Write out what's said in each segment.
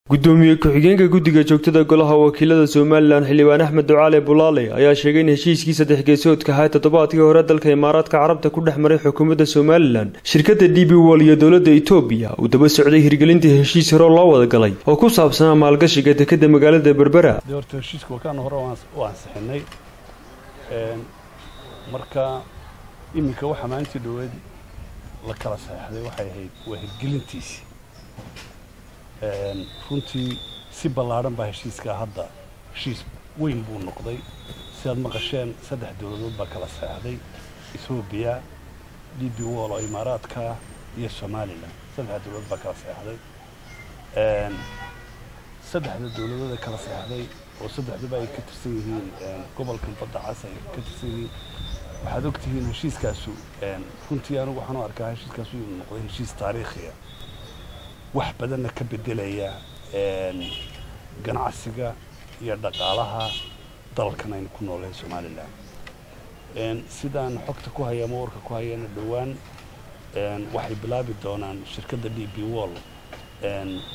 gudoomiye ku-xigeenka guddiga joogtada golaha wakiilada Soomaaliland xildhibaan Axmed Ducaale Bulaale ayaa sheegay in heshiiskii saddex geesoodka ahaa toddobaadkii hore dalka Imaaraadka Carabta ku dhex maray xukuumadda Soomaaliland shirkadda DP World iyo dowladda Itoobiya uu daba socday hirgelinta heshiis hore loo wada galay oo ku saabsan maalgashiga dekedda magaalada Berbera. Doorta heshiiska wakaan hore waan saxinay marka imika waxa maanta dhaweed la kala saxday waxay ahayd waa hirgelintiisa runtii si ballaaran baa heshiiska hadda heshiis weyn buu noqday sidaad maqasheen saddex dowladood baa kala saxday Itoobiya DP World oo Imaaraadka iyo Soomaaliland saddex dowladood baa kala saxday saddexda dowladood ee kala saxday oo saddexduba ay ka tirsan yihiin gobolka badda cas ay ka tirsan yihiin waxaad ogtihiin heshiiskaasu runtii anigu waxaan u arkaa heshiiskaasu inuu noqday heshiis taariikhi ah wax badanna ka bedelaya ganacsiga iyo dhaqaalaha dalkan aynu ku noolahay Soomaaliland sidaan xogta ku haya ama warka ku hayana dhawaan waxay bilaabi doonaan shirkadda DP World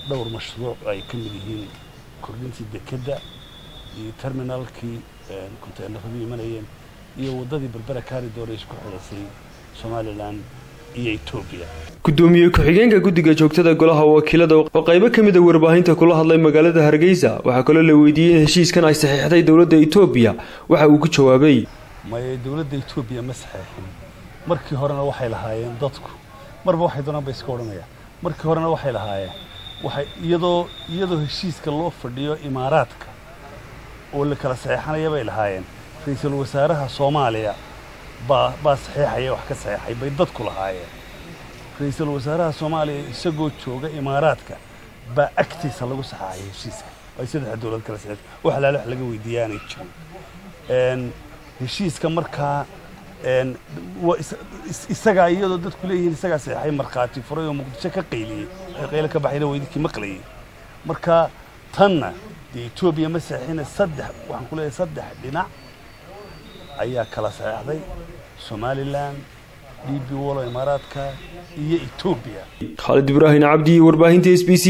dhowr mashruuc ay ka mid yihiin kordhintii dekedda iyo terminalkii konteenarada imanayeen iyo wadadii Berbera corridor ee isku xidhaysay Soomaaliland iyo Itoobiya. gudoomiye ku-xigeenka guddiga joogtada golaha wakiilada oo qaybo ka mid ah warbaahinta kula hadlay magaalada Hargeysa waxa kale la weydiiyay in heshiiskan ay saxiixday dowladda Itoobiya waxa uu ku jawaabay may dowladda Itoobiya ma saxiixin markii horena waxay lahaayeen dadku marba waxay doonaan bay iska oranayaan markii horena waxay lahaayeen waxay iyadoo heshiiska loo fadhiyo Imaaraadka oo la kala saxiixanaya bay lahaayeen ra'iisul wasaaraha Soomaaliya baa saxiixaya wax ka saxiixay bay dadku lahaayeen ra'iisul wasaaraha Soomaaliya isagoo jooga Imaaraadka baa agtiisa lagu saxiixay heshiiska ay saddex dowlad kala saxiixay wax laga weydiiyay jirin heshiiska markaa isaga iyadoo dadku leeyihiin isaga saxiixay markhaati furay oo Muqdisho ka qayliyay qayl ka baxayna weydii maqlayay marka tanna Itoobiya ma saxiixina waxaan ku leeyahay saddex dhinac ayaa kala saxiixday Somaliland DP World Imaaraadka iyo Itoobiya. Khalid Ibrahim Abdi warbaahinta SBC